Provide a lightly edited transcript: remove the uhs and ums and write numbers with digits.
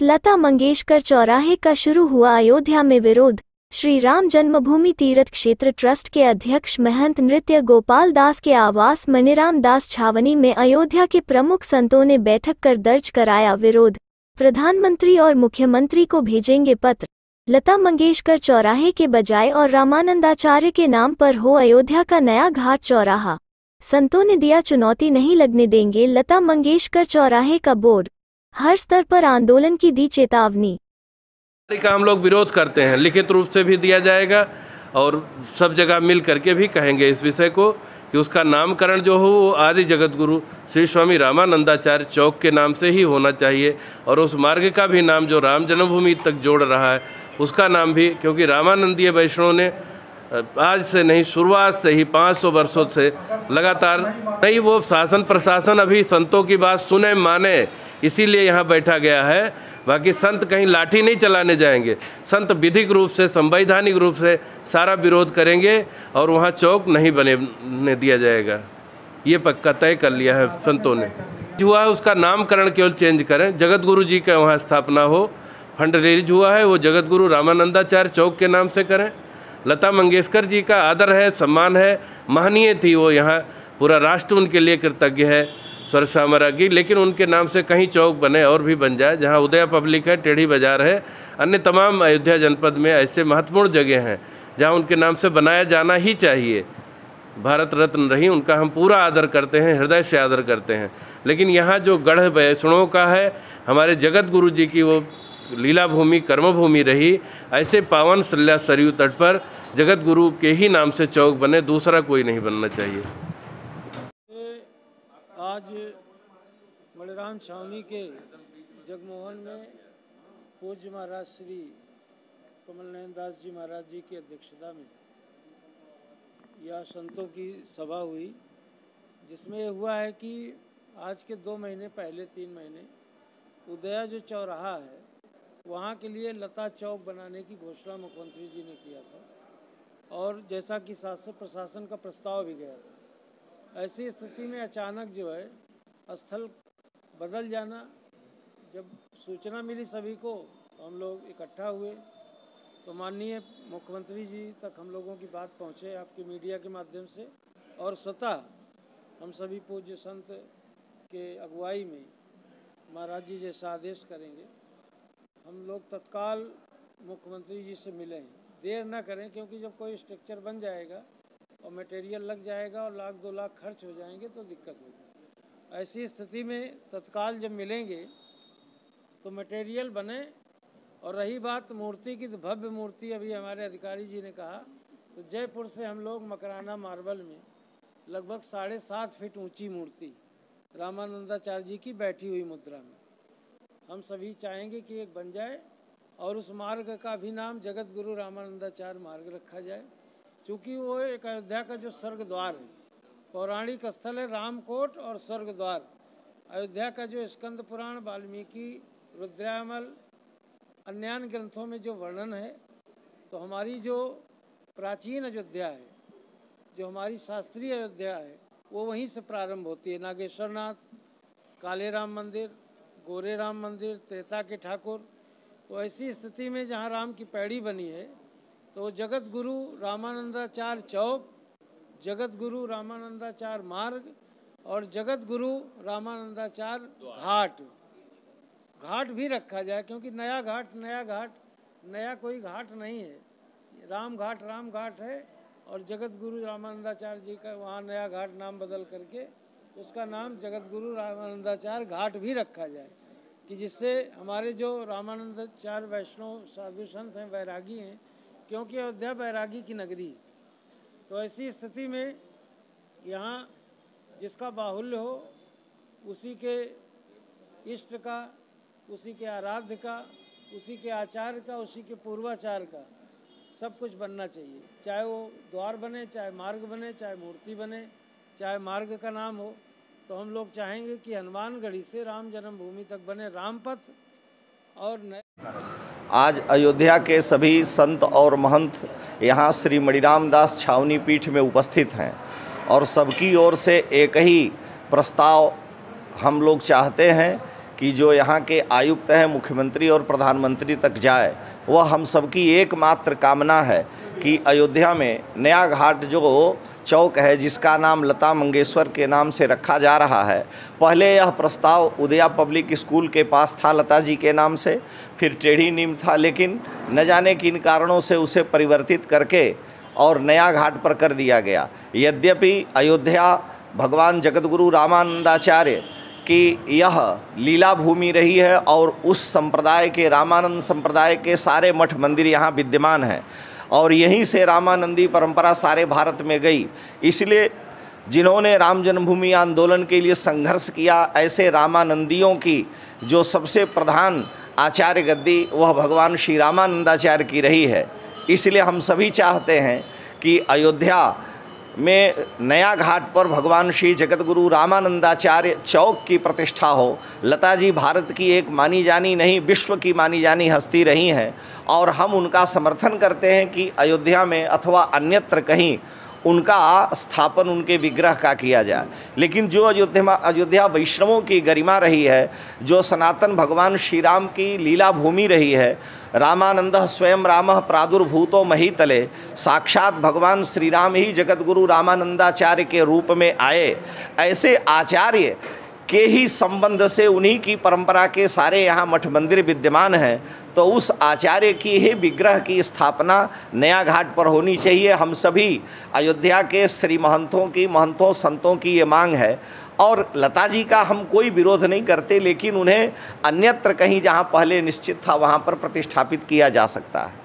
लता मंगेशकर चौराहे का शुरू हुआ अयोध्या में विरोध। श्री राम जन्मभूमि तीर्थ क्षेत्र ट्रस्ट के अध्यक्ष महंत नृत्य गोपाल दास के आवास मनीराम दास छावनी में अयोध्या के प्रमुख संतों ने बैठक कर दर्ज कराया विरोध। प्रधानमंत्री और मुख्यमंत्री को भेजेंगे पत्र। लता मंगेशकर चौराहे के बजाय और रामानंदाचार्य के नाम पर हो अयोध्या का नया घाट चौराहा। संतों ने दिया चुनौती, नहीं लगने देंगे लता मंगेशकर चौराहे का बोर्ड। हर स्तर पर आंदोलन की दी चेतावनी। का हम लोग विरोध करते हैं, लिखित रूप से भी दिया जाएगा और सब जगह मिल करके भी कहेंगे इस विषय को कि उसका नामकरण जो हो वो आदि जगत गुरु श्री स्वामी रामानंदाचार्य चौक के नाम से ही होना चाहिए और उस मार्ग का भी नाम जो राम जन्मभूमि तक जोड़ रहा है उसका नाम भी, क्योंकि रामानंदीय वैष्णव ने आज से नहीं शुरुआत से ही 500 वर्षों से लगातार नहीं वो शासन प्रशासन अभी संतों की बात सुने माने, इसीलिए यहाँ बैठा गया है। बाकी संत कहीं लाठी नहीं चलाने जाएंगे, संत विधिक रूप से संवैधानिक रूप से सारा विरोध करेंगे और वहाँ चौक नहीं बने दिया जाएगा, ये पक्का तय कर लिया है संतों ने। हुआ है उसका नामकरण केवल चेंज करें, जगत गुरु जी का वहाँ स्थापना हो। फंड रिलीज हुआ है वो जगत गुरु रामानंदाचार्य चौक के नाम से करें। लता मंगेशकर जी का आदर है, सम्मान है, महनीय थी वो, यहाँ पूरा राष्ट्र उनके लिए कृतज्ञ है स्वर साम्राज्ञी, लेकिन उनके नाम से कहीं चौक बने और भी बन जाए। जहाँ उदय पब्लिक है, टेढ़ी बाजार है, अन्य तमाम अयोध्या जनपद में ऐसे महत्वपूर्ण जगह हैं जहाँ उनके नाम से बनाया जाना ही चाहिए। भारत रत्न रही, उनका हम पूरा आदर करते हैं, हृदय से आदर करते हैं। लेकिन यहाँ जो गढ़ वैष्णवों का है, हमारे जगत गुरु जी की वो लीला भूमि कर्मभूमि रही, ऐसे पावन सल्या सरयू तट पर जगत गुरु के ही नाम से चौक बने, दूसरा कोई नहीं बनना चाहिए। आज मणिराम छावनी के जगमोहन में पूज्य महाराज श्री कमल नयन दास जी महाराज जी की अध्यक्षता में यह संतों की सभा हुई, जिसमें यह हुआ है कि आज के 2 महीने पहले 3 महीने उदया जो चौराहा है वहाँ के लिए लता चौक बनाने की घोषणा मुख्यमंत्री जी ने किया था और जैसा कि शासन प्रशासन का प्रस्ताव भी गया था। ऐसी स्थिति में अचानक जो है स्थल बदल जाना, जब सूचना मिली सभी को तो हम लोग इकट्ठा हुए, तो माननीय मुख्यमंत्री जी तक हम लोगों की बात पहुँचे आपके मीडिया के माध्यम से, और स्वतः हम सभी पूज्य संत के अगुवाई में महाराज जी जैसा आदेश करेंगे, हम लोग तत्काल मुख्यमंत्री जी से मिले हैं। देर ना करें, क्योंकि जब कोई स्ट्रक्चर बन जाएगा और मटेरियल लग जाएगा और 1-2 लाख खर्च हो जाएंगे तो दिक्कत होगी। ऐसी स्थिति में तत्काल जब मिलेंगे तो मटेरियल बने। और रही बात मूर्ति की, तो भव्य मूर्ति अभी हमारे अधिकारी जी ने कहा, तो जयपुर से हम लोग मकराना मार्बल में लगभग 7.5 फीट ऊंची मूर्ति रामानंदाचार्य जी की बैठी हुई मुद्रा में हम सभी चाहेंगे कि एक बन जाए और उस मार्ग का भी नाम जगत गुरु रामानंदाचार्य मार्ग रखा जाए, चूँकि वो एक अयोध्या का जो स्वर्ग द्वार है, पौराणिक स्थल है, रामकोट और स्वर्ग द्वार। अयोध्या का जो स्कंद पुराण, वाल्मीकि, रुद्रायमल, अन्य ग्रंथों में जो वर्णन है, तो हमारी जो प्राचीन अयोध्या है, जो हमारी शास्त्रीय अयोध्या है, वो वहीं से प्रारंभ होती है। नागेश्वरनाथ, काले राम मंदिर, गोरे राम मंदिर, त्रेता के ठाकुर। तो ऐसी स्थिति में जहाँ राम की पैड़ी बनी है, तो जगत गुरु रामानंदाचार्य चौक, जगत गुरु रामानंदाचार्य मार्ग और जगत गुरु रामानंदाचार्य घाट भी रखा जाए, क्योंकि नया कोई घाट नहीं है। राम घाट है और जगत गुरु रामानंदाचार्य जी का वहाँ नया घाट नाम बदल करके उसका नाम जगत गुरु रामानंदाचार्य घाट भी रखा जाए, कि जिससे हमारे जो रामानंदाचार्य वैष्णव साधु संत हैं, वैरागी हैं, क्योंकि अयोध्या वैरागी की नगरी है। तो ऐसी स्थिति में यहाँ जिसका बाहुल्य हो, उसी के इष्ट का, उसी के आराध्य का, उसी के आचार्य का, उसी के पूर्वाचार का सब कुछ बनना चाहिए। चाहे वो द्वार बने, चाहे मार्ग बने, चाहे मूर्ति बने, चाहे मार्ग का नाम हो। तो हम लोग चाहेंगे कि हनुमानगढ़ी से राम जन्मभूमि तक बने रामपथ। और आज अयोध्या के सभी संत और महंत यहाँ श्री मणिराम दास छावनी पीठ में उपस्थित हैं और सबकी ओर से एक ही प्रस्ताव हम लोग चाहते हैं कि जो यहाँ के आयुक्त हैं, मुख्यमंत्री और प्रधानमंत्री तक जाए, वह हम सबकी एकमात्र कामना है कि अयोध्या में नया घाट जो चौक है, जिसका नाम लता मंगेशकर के नाम से रखा जा रहा है, पहले यह प्रस्ताव उदया पब्लिक स्कूल के पास था लता जी के नाम से, फिर टेढ़ी नीम था, लेकिन न जाने किन कारणों से उसे परिवर्तित करके और नया घाट पर कर दिया गया। यद्यपि अयोध्या भगवान जगतगुरु रामानंदाचार्य कि यह लीला भूमि रही है और उस संप्रदाय के, रामानंद संप्रदाय के सारे मठ मंदिर यहाँ विद्यमान हैं और यहीं से रामानंदी परंपरा सारे भारत में गई। इसलिए जिन्होंने राम जन्मभूमि आंदोलन के लिए संघर्ष किया, ऐसे रामानंदियों की जो सबसे प्रधान आचार्य गद्दी वह भगवान श्री रामानंदाचार्य की रही है। इसलिए हम सभी चाहते हैं कि अयोध्या में नया घाट पर भगवान श्री जगतगुरु रामानंदाचार्य चौक की प्रतिष्ठा हो। लता जी भारत की एक मानी जानी नहीं, विश्व की मानी जानी हस्ती रही हैं और हम उनका समर्थन करते हैं कि अयोध्या में अथवा अन्यत्र कहीं उनका स्थापन, उनके विग्रह का किया जाए। लेकिन जो अयोध्या वैष्णवों की गरिमा रही है, जो सनातन भगवान श्री राम की लीला भूमि रही है, रामानंदः स्वयं रामः प्रादुर्भूतो महीतले, साक्षात भगवान श्री राम ही जगतगुरु रामानंदाचार्य के रूप में आए, ऐसे आचार्य के ही संबंध से, उन्हीं की परंपरा के सारे यहाँ मठ मंदिर विद्यमान हैं, तो उस आचार्य की ही विग्रह की स्थापना नया घाट पर होनी चाहिए। हम सभी अयोध्या के श्री महंतों संतों की ये मांग है और लता जी का हम कोई विरोध नहीं करते, लेकिन उन्हें अन्यत्र कहीं जहाँ पहले निश्चित था वहाँ पर प्रतिष्ठापित किया जा सकता है।